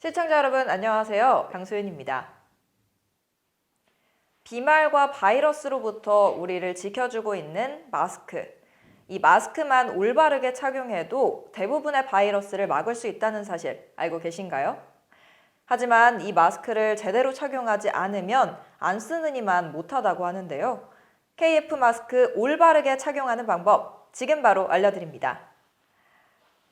시청자 여러분 안녕하세요. 강소연입니다. 비말과 바이러스로부터 우리를 지켜주고 있는 마스크. 이 마스크만 올바르게 착용해도 대부분의 바이러스를 막을 수 있다는 사실 알고 계신가요? 하지만 이 마스크를 제대로 착용하지 않으면 안 쓰느니만 못하다고 하는데요. KF 마스크 올바르게 착용하는 방법 지금 바로 알려드립니다.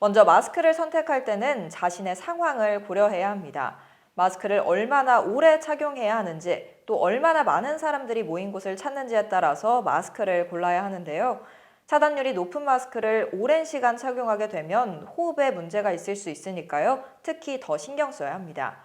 먼저 마스크를 선택할 때는 자신의 상황을 고려해야 합니다. 마스크를 얼마나 오래 착용해야 하는지, 또 얼마나 많은 사람들이 모인 곳을 찾는지에 따라서 마스크를 골라야 하는데요. 차단율이 높은 마스크를 오랜 시간 착용하게 되면 호흡에 문제가 있을 수 있으니까요. 특히 더 신경 써야 합니다.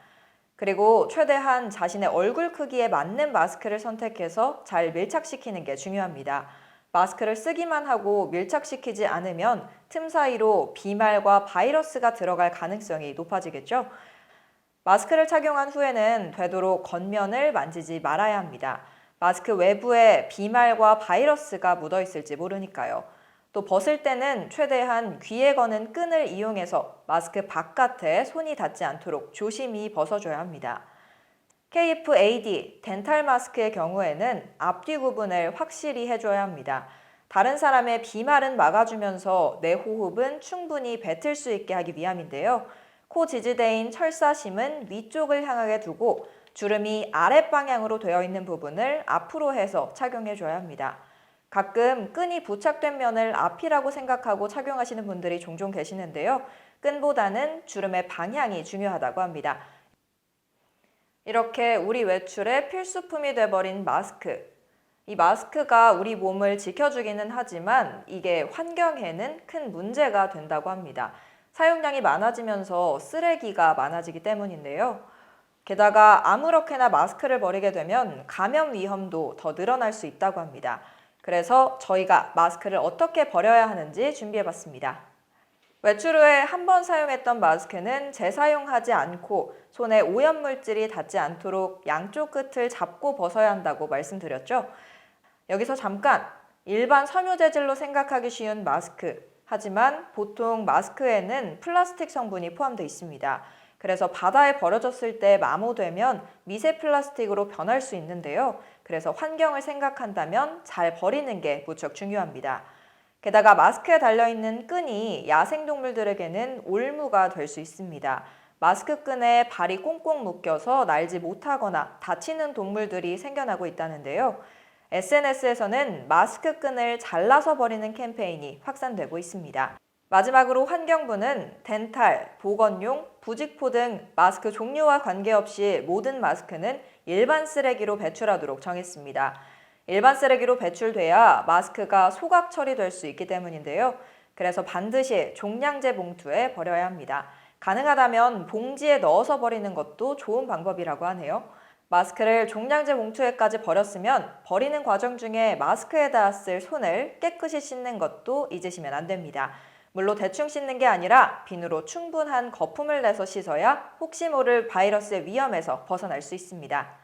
그리고 최대한 자신의 얼굴 크기에 맞는 마스크를 선택해서 잘 밀착시키는 게 중요합니다. 마스크를 쓰기만 하고 밀착시키지 않으면 틈 사이로 비말과 바이러스가 들어갈 가능성이 높아지겠죠. 마스크를 착용한 후에는 되도록 겉면을 만지지 말아야 합니다. 마스크 외부에 비말과 바이러스가 묻어 있을지 모르니까요. 또 벗을 때는 최대한 귀에 거는 끈을 이용해서 마스크 바깥에 손이 닿지 않도록 조심히 벗어줘야 합니다. KF-AD, 덴탈 마스크의 경우에는 앞뒤 구분을 확실히 해줘야 합니다. 다른 사람의 비말은 막아주면서 내 호흡은 충분히 뱉을 수 있게 하기 위함인데요. 코 지지대인 철사심은 위쪽을 향하게 두고 주름이 아랫방향으로 되어 있는 부분을 앞으로 해서 착용해줘야 합니다. 가끔 끈이 부착된 면을 앞이라고 생각하고 착용하시는 분들이 종종 계시는데요. 끈보다는 주름의 방향이 중요하다고 합니다. 이렇게 우리 외출의 필수품이 돼버린 마스크. 이 마스크가 우리 몸을 지켜주기는 하지만 이게 환경에는 큰 문제가 된다고 합니다. 사용량이 많아지면서 쓰레기가 많아지기 때문인데요. 게다가 아무렇게나 마스크를 버리게 되면 감염 위험도 더 늘어날 수 있다고 합니다. 그래서 저희가 마스크를 어떻게 버려야 하는지 준비해봤습니다. 외출 후에 한 번 사용했던 마스크는 재사용하지 않고 손에 오염물질이 닿지 않도록 양쪽 끝을 잡고 벗어야 한다고 말씀드렸죠. 여기서 잠깐 일반 섬유 재질로 생각하기 쉬운 마스크. 하지만 보통 마스크에는 플라스틱 성분이 포함되어 있습니다. 그래서 바다에 버려졌을 때 마모되면 미세 플라스틱으로 변할 수 있는데요. 그래서 환경을 생각한다면 잘 버리는 게 무척 중요합니다. 게다가 마스크에 달려있는 끈이 야생동물들에게는 올무가 될 수 있습니다. 마스크 끈에 발이 꽁꽁 묶여서 날지 못하거나 다치는 동물들이 생겨나고 있다는데요. SNS에서는 마스크 끈을 잘라서 버리는 캠페인이 확산되고 있습니다. 마지막으로 환경부는 덴탈, 보건용, 부직포 등 마스크 종류와 관계없이 모든 마스크는 일반 쓰레기로 배출하도록 정했습니다. 일반 쓰레기로 배출돼야 마스크가 소각 처리될 수 있기 때문인데요. 그래서 반드시 종량제 봉투에 버려야 합니다. 가능하다면 봉지에 넣어서 버리는 것도 좋은 방법이라고 하네요. 마스크를 종량제 봉투에까지 버렸으면 버리는 과정 중에 마스크에다 쓸 손을 깨끗이 씻는 것도 잊으시면 안 됩니다. 물로 대충 씻는 게 아니라 비누로 충분한 거품을 내서 씻어야 혹시 모를 바이러스의 위험에서 벗어날 수 있습니다.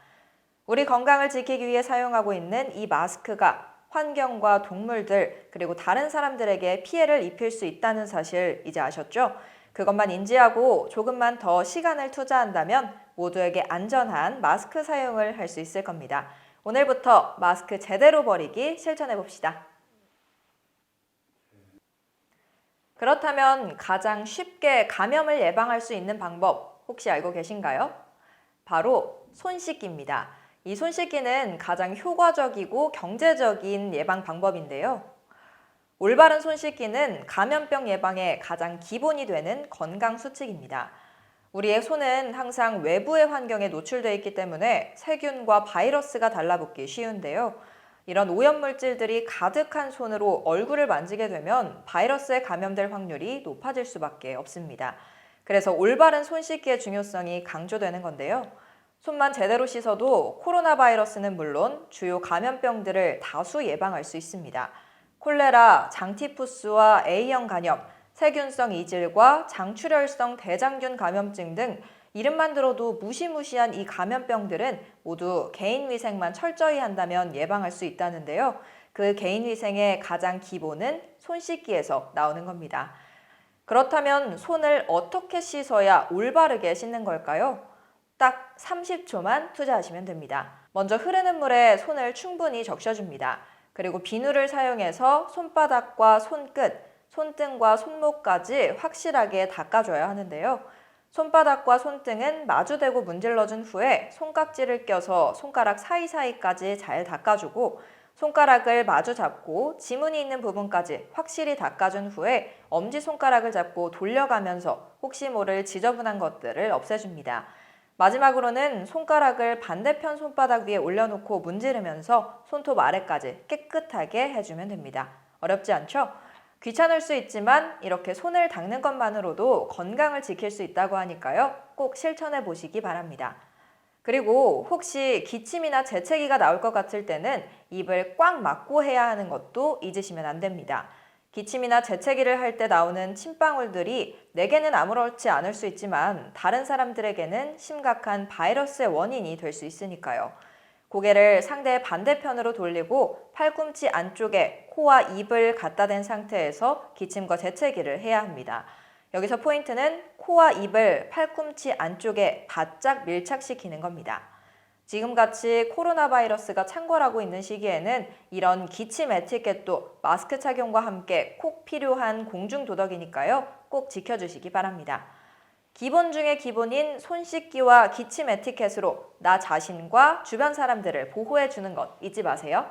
우리 건강을 지키기 위해 사용하고 있는 이 마스크가 환경과 동물들 그리고 다른 사람들에게 피해를 입힐 수 있다는 사실 이제 아셨죠? 그것만 인지하고 조금만 더 시간을 투자한다면 모두에게 안전한 마스크 사용을 할 수 있을 겁니다. 오늘부터 마스크 제대로 버리기 실천해 봅시다. 그렇다면 가장 쉽게 감염을 예방할 수 있는 방법 혹시 알고 계신가요? 바로 손 씻기입니다. 이 손 씻기는 가장 효과적이고 경제적인 예방 방법인데요. 올바른 손 씻기는 감염병 예방의 가장 기본이 되는 건강 수칙입니다. 우리의 손은 항상 외부의 환경에 노출되어 있기 때문에 세균과 바이러스가 달라붙기 쉬운데요. 이런 오염물질들이 가득한 손으로 얼굴을 만지게 되면 바이러스에 감염될 확률이 높아질 수밖에 없습니다. 그래서 올바른 손 씻기의 중요성이 강조되는 건데요. 손만 제대로 씻어도 코로나 바이러스는 물론 주요 감염병들을 다수 예방할 수 있습니다. 콜레라, 장티푸스와 A형 간염, 세균성 이질과 장출혈성 대장균 감염증 등 이름만 들어도 무시무시한 이 감염병들은 모두 개인 위생만 철저히 한다면 예방할 수 있다는데요. 그 개인 위생의 가장 기본은 손 씻기에서 나오는 겁니다. 그렇다면 손을 어떻게 씻어야 올바르게 씻는 걸까요? 딱 30초만 투자하시면 됩니다. 먼저 흐르는 물에 손을 충분히 적셔줍니다. 그리고 비누를 사용해서 손바닥과 손끝, 손등과 손목까지 확실하게 닦아줘야 하는데요. 손바닥과 손등은 마주대고 문질러준 후에 손깍지를 껴서 손가락 사이사이까지 잘 닦아주고 손가락을 마주 잡고 지문이 있는 부분까지 확실히 닦아준 후에 엄지손가락을 잡고 돌려가면서 혹시 모를 지저분한 것들을 없애줍니다. 마지막으로는 손가락을 반대편 손바닥 위에 올려놓고 문지르면서 손톱 아래까지 깨끗하게 해주면 됩니다. 어렵지 않죠? 귀찮을 수 있지만 이렇게 손을 닦는 것만으로도 건강을 지킬 수 있다고 하니까요. 꼭 실천해 보시기 바랍니다. 그리고 혹시 기침이나 재채기가 나올 것 같을 때는 입을 꽉 막고 해야 하는 것도 잊으시면 안 됩니다. 기침이나 재채기를 할 때 나오는 침방울들이 내게는 아무렇지 않을 수 있지만 다른 사람들에게는 심각한 바이러스의 원인이 될 수 있으니까요. 고개를 상대의 반대편으로 돌리고 팔꿈치 안쪽에 코와 입을 갖다 댄 상태에서 기침과 재채기를 해야 합니다. 여기서 포인트는 코와 입을 팔꿈치 안쪽에 바짝 밀착시키는 겁니다. 지금같이 코로나 바이러스가 창궐하고 있는 시기에는 이런 기침 에티켓도 마스크 착용과 함께 꼭 필요한 공중도덕이니까요. 꼭 지켜주시기 바랍니다. 기본 중에 기본인 손 씻기와 기침 에티켓으로 나 자신과 주변 사람들을 보호해주는 것 잊지 마세요.